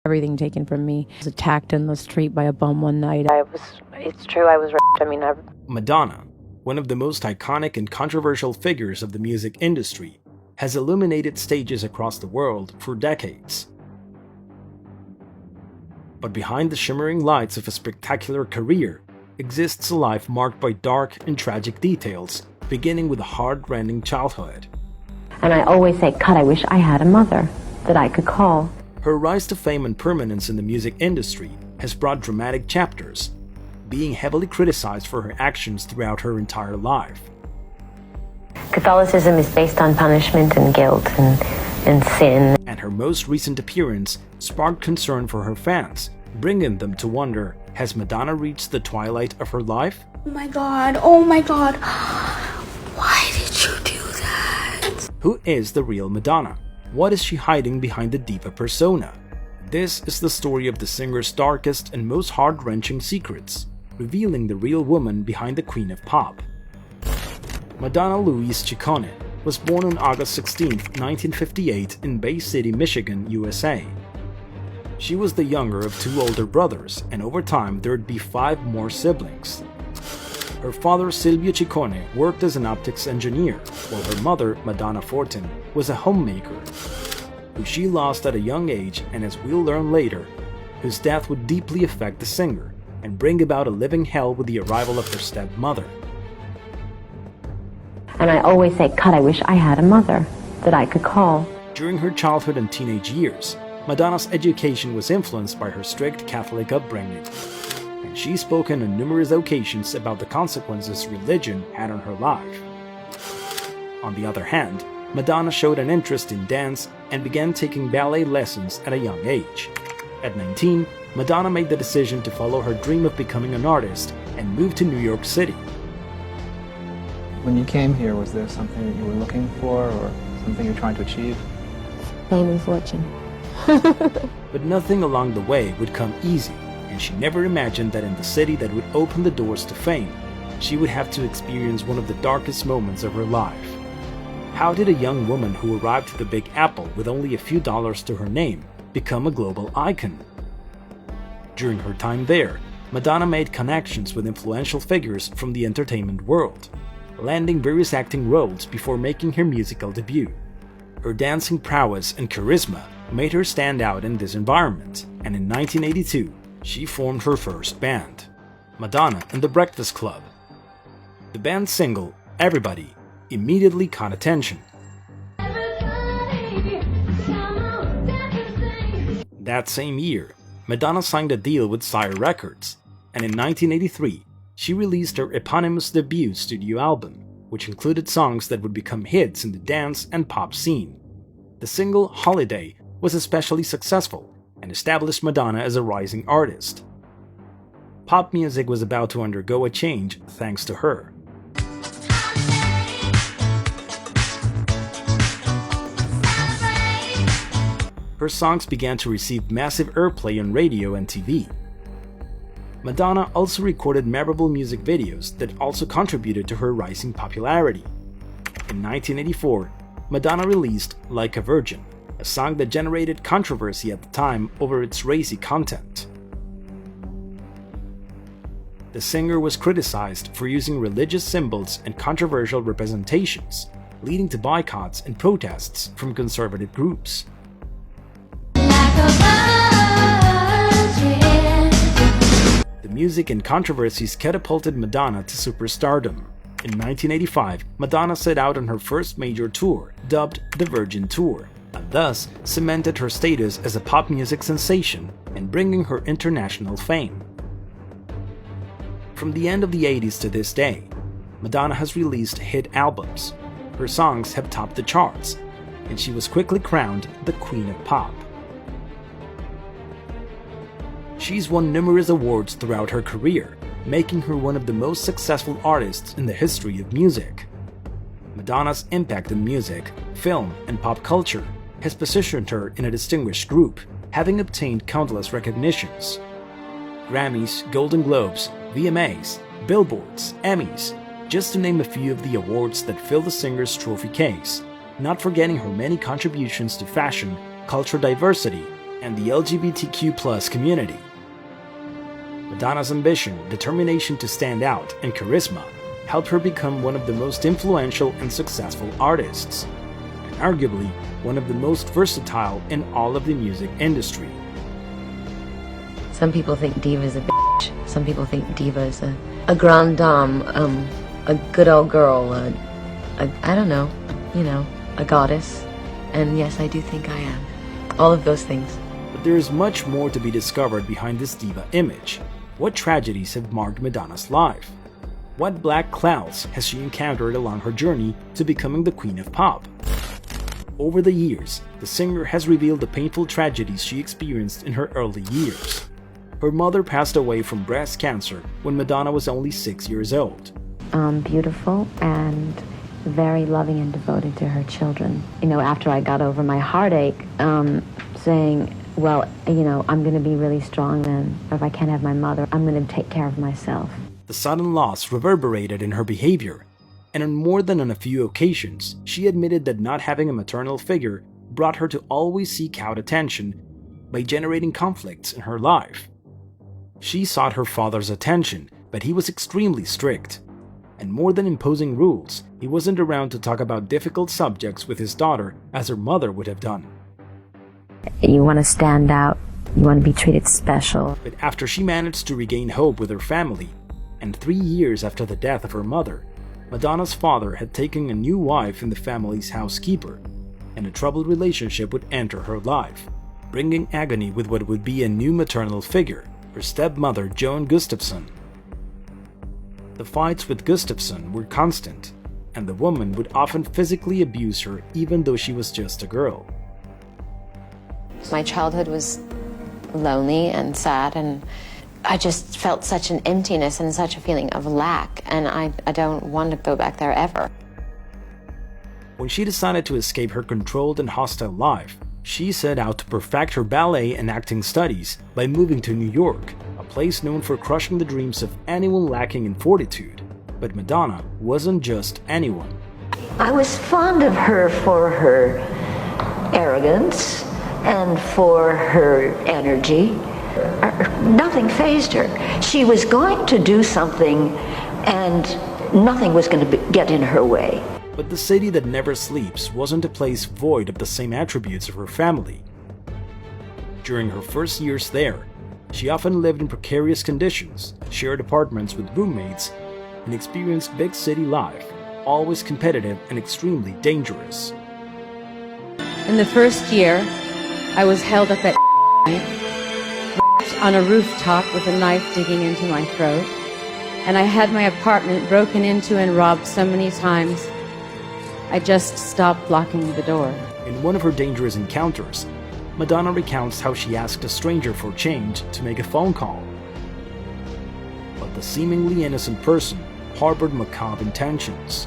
everything taken from me. I was attacked in the street by a bum one night. It's true, I was raped. Madonna, one of the most iconic and controversial figures of the music industry, has illuminated stages across the world for decades. But behind the shimmering lights of a spectacular career exists a life marked by dark and tragic details, beginning with a heart-rending childhood. And I always say, God, I wish I had a mother that I could call. Her rise to fame and permanence in the music industry has brought dramatic chapters, being heavily criticized for her actions throughout her entire life. Catholicism is based on punishment and guilt and sin. And her most recent appearance sparked concern for her fans, bringing them to wonder, has Madonna reached the twilight of her life? Oh my god, oh my god. Why did you do that? Who is the real Madonna? What is she hiding behind the diva persona? This is the story of the singer's darkest and most heart-wrenching secrets, revealing the real woman behind the Queen of Pop. Madonna Louise Ciccone was born on August 16, 1958 in Bay City, Michigan, USA. She was the younger of two older brothers, and over time there would be 5 more siblings. Her father, Silvio Ciccone, worked as an optics engineer, while her mother, Madonna Fortin, was a homemaker, who she lost at a young age, and as we'll learn later, whose death would deeply affect the singer and bring about a living hell with the arrival of her stepmother. And I always say, God, I wish I had a mother that I could call. During her childhood and teenage years, Madonna's education was influenced by her strict Catholic upbringing, and she spoken on numerous occasions about the consequences religion had on her life. On the other hand, Madonna showed an interest in dance and began taking ballet lessons at a young age. At 19, Madonna made the decision to follow her dream of becoming an artist and moved to New York City. When you came here, was there something that you were looking for or something you're trying to achieve? Fame and fortune. But nothing along the way would come easy, and she never imagined that in the city that would open the doors to fame, she would have to experience one of the darkest moments of her life. How did a young woman who arrived to the Big Apple with only a few dollars to her name become a global icon? During her time there, Madonna made connections with influential figures from the entertainment world, landing various acting roles before making her musical debut. Her dancing prowess and charisma made her stand out in this environment, and in 1982, she formed her first band, Madonna and the Breakfast Club. The band's single, Everybody, immediately caught attention. That same year, Madonna signed a deal with Sire Records, and in 1983, she released her eponymous debut studio album, which included songs that would become hits in the dance and pop scene. The single Holiday was especially successful and established Madonna as a rising artist. Pop music was about to undergo a change thanks to her. Her songs began to receive massive airplay on radio and TV. Madonna also recorded memorable music videos that also contributed to her rising popularity. In 1984, Madonna released Like a Virgin, a song that generated controversy at the time over its racy content. The singer was criticized for using religious symbols and controversial representations, leading to boycotts and protests from conservative groups. The music and controversies catapulted Madonna to superstardom. In 1985, Madonna set out on her first major tour, dubbed the Virgin Tour, and thus cemented her status as a pop music sensation and bringing her international fame. From the end of the 80s to this day, Madonna has released hit albums, her songs have topped the charts, and she was quickly crowned the Queen of Pop. She's won numerous awards throughout her career, making her one of the most successful artists in the history of music. Madonna's impact in music, film, and pop culture has positioned her in a distinguished group, having obtained countless recognitions. Grammys, Golden Globes, VMAs, Billboards, Emmys, just to name a few of the awards that fill the singer's trophy case, not forgetting her many contributions to fashion, cultural diversity, and the LGBTQ+ community. Madonna's ambition, determination to stand out, and charisma helped her become one of the most influential and successful artists, and arguably one of the most versatile in all of the music industry. Some people think diva is a bitch. Some people think diva is a grande dame, a good old girl, I don't know, a goddess. And yes, I do think I am. All of those things. But there is much more to be discovered behind this diva image. What tragedies have marked Madonna's life? What black clouds has she encountered along her journey to becoming the queen of pop? Over the years, the singer has revealed the painful tragedies she experienced in her early years. Her mother passed away from breast cancer when Madonna was only 6 years old. Beautiful and very loving and devoted to her children. After I got over my heartache, saying, well, I'm going to be really strong then. If I can't have my mother, I'm going to take care of myself. The sudden loss reverberated in her behavior, and on more than on a few occasions, she admitted that not having a maternal figure brought her to always seek out attention by generating conflicts in her life. She sought her father's attention, but he was extremely strict. And more than imposing rules, he wasn't around to talk about difficult subjects with his daughter as her mother would have done. You want to stand out. You want to be treated special. But after she managed to regain hope with her family, and 3 years after the death of her mother, Madonna's father had taken a new wife in the family's housekeeper, and a troubled relationship would enter her life, bringing agony with what would be a new maternal figure, her stepmother Joan Gustafson. The fights with Gustafson were constant, and the woman would often physically abuse her even though she was just a girl. My childhood was lonely and sad, and I just felt such an emptiness and such a feeling of lack, and I don't want to go back there ever. When she decided to escape her controlled and hostile life, she set out to perfect her ballet and acting studies by moving to New York, a place known for crushing the dreams of anyone lacking in fortitude. But Madonna wasn't just anyone. I was fond of her for her arrogance and for her energy. Nothing fazed her. She was going to do something, and nothing was going to get in her way. But the city that never sleeps wasn't a place void of the same attributes of her family. During her first years there, she often lived in precarious conditions, shared apartments with roommates, and experienced big city life, always competitive and extremely dangerous. In the first year, I was held up at on a rooftop with a knife digging into my throat, and I had my apartment broken into and robbed so many times, I just stopped locking the door. In one of her dangerous encounters, Madonna recounts how she asked a stranger for change to make a phone call. But the seemingly innocent person harbored macabre intentions.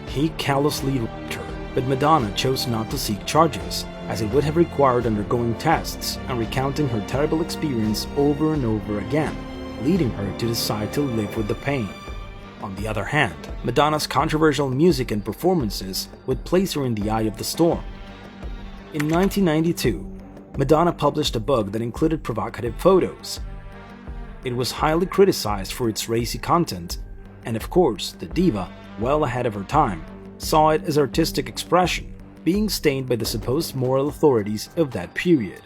He callously raped her, but Madonna chose not to seek charges, as it would have required undergoing tests and recounting her terrible experience over and over again, leading her to decide to live with the pain. On the other hand, Madonna's controversial music and performances would place her in the eye of the storm. In 1992, Madonna published a book that included provocative photos. It was highly criticized for its racy content, and of course, the diva, well ahead of her time, saw it as artistic expression, being stained by the supposed moral authorities of that period.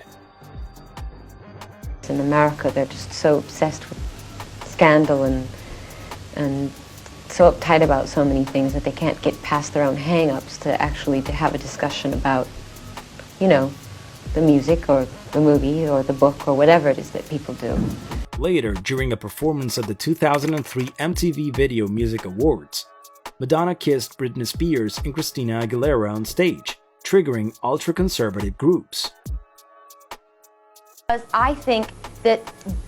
In America, they're just so obsessed with scandal and so uptight about so many things that they can't get past their own hang-ups to have a discussion about, the music or the movie or the book or whatever it is that people do. Later, during a performance at the 2003 MTV Video Music Awards, Madonna kissed Britney Spears and Christina Aguilera on stage, triggering ultra-conservative groups. I think that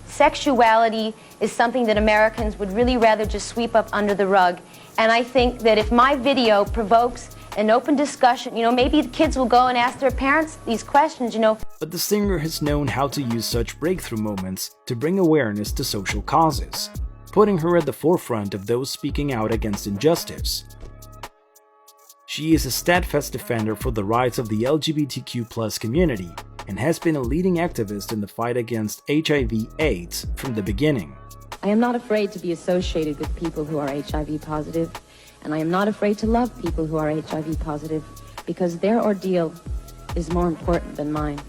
sexuality is something that Americans would really rather just sweep up under the rug. And I think that if my video provokes an open discussion, maybe the kids will go and ask their parents these questions, But the singer has known how to use such breakthrough moments to bring awareness to social causes, putting her at the forefront of those speaking out against injustice. She is a steadfast defender for the rights of the LGBTQ+ community and has been a leading activist in the fight against HIV/AIDS from the beginning. I am not afraid to be associated with people who are HIV positive, and I am not afraid to love people who are HIV positive, because their ordeal is more important than mine.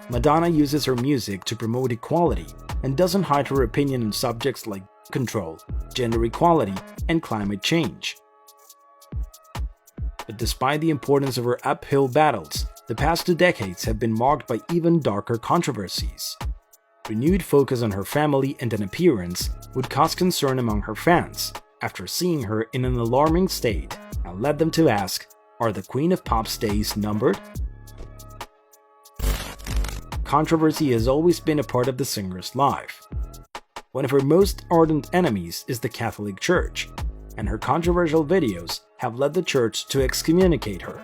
Madonna uses her music to promote equality and doesn't hide her opinion on subjects like control, gender equality, and climate change. But despite the importance of her uphill battles, the past 2 decades have been marked by even darker controversies. Renewed focus on her family and an appearance would cause concern among her fans after seeing her in an alarming state and led them to ask, are the Queen of Pop's days numbered? Controversy has always been a part of the singer's life. One of her most ardent enemies is the Catholic Church, and her controversial videos have led the church to excommunicate her.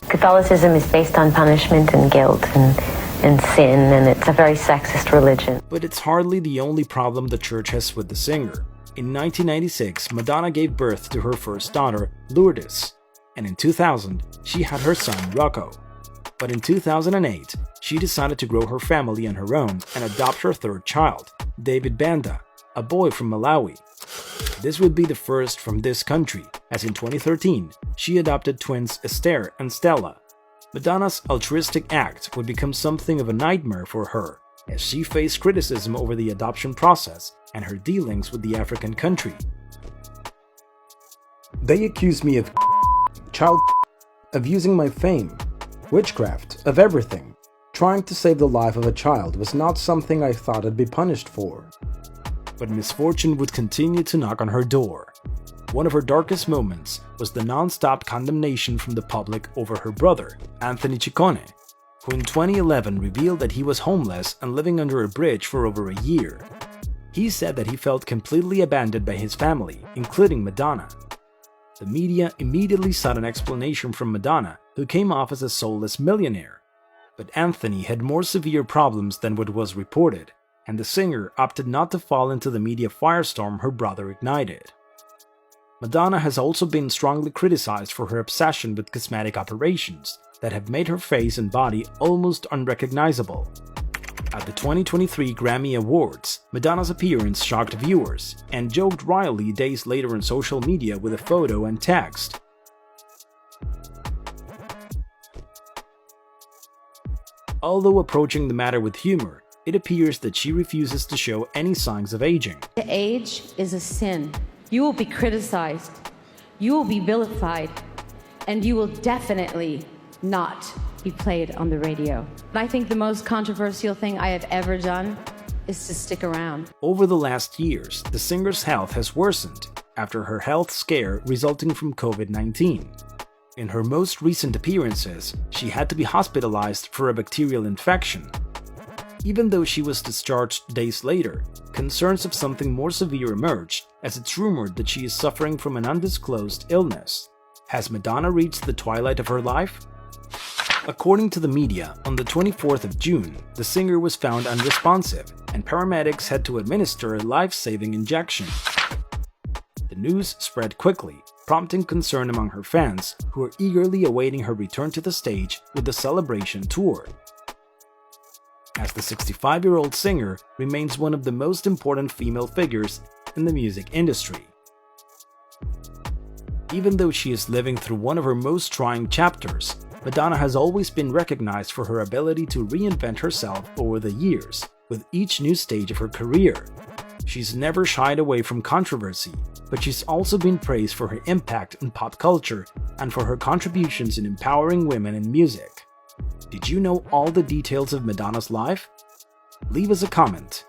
Catholicism is based on punishment and guilt and sin, and it's a very sexist religion. But it's hardly the only problem the church has with the singer. In 1996, Madonna gave birth to her first daughter, Lourdes, and in 2000, she had her son, Rocco. But in 2008, she decided to grow her family on her own and adopt her third child, David Banda, a boy from Malawi. This would be the first from this country, as in 2013, she adopted twins Esther and Stella. Madonna's altruistic act would become something of a nightmare for her, as she faced criticism over the adoption process and her dealings with the African country. They accuse me of child, of using my fame, witchcraft, of everything. Trying to save the life of a child was not something I thought I'd be punished for. But misfortune would continue to knock on her door. One of her darkest moments was the non-stop condemnation from the public over her brother, Anthony Ciccone, who in 2011 revealed that he was homeless and living under a bridge for over a year. He said that he felt completely abandoned by his family, including Madonna. The media immediately sought an explanation from Madonna, who came off as a soulless millionaire. But Anthony had more severe problems than what was reported, and the singer opted not to fall into the media firestorm her brother ignited. Madonna has also been strongly criticized for her obsession with cosmetic operations that have made her face and body almost unrecognizable. At the 2023 Grammy Awards, Madonna's appearance shocked viewers and joked wryly days later on social media with a photo and text. Although approaching the matter with humor, it appears that she refuses to show any signs of aging. Age is a sin. You will be criticized, you will be vilified, and you will definitely not be played on the radio. I think the most controversial thing I have ever done is to stick around. Over the last years, the singer's health has worsened after her health scare resulting from COVID-19. In her most recent appearances, she had to be hospitalized for a bacterial infection. Even though she was discharged days later, concerns of something more severe emerged, as it's rumored that she is suffering from an undisclosed illness. Has Madonna reached the twilight of her life? According to the media, on the 24th of June, the singer was found unresponsive, and paramedics had to administer a life-saving injection. The news spread quickly, prompting concern among her fans, who are eagerly awaiting her return to the stage with the Celebration tour. As the 65-year-old singer remains one of the most important female figures in the music industry. Even though she is living through one of her most trying chapters, Madonna has always been recognized for her ability to reinvent herself over the years, with each new stage of her career. She's never shied away from controversy, but she's also been praised for her impact in pop culture and for her contributions in empowering women in music. Did you know all the details of Madonna's life? Leave us a comment.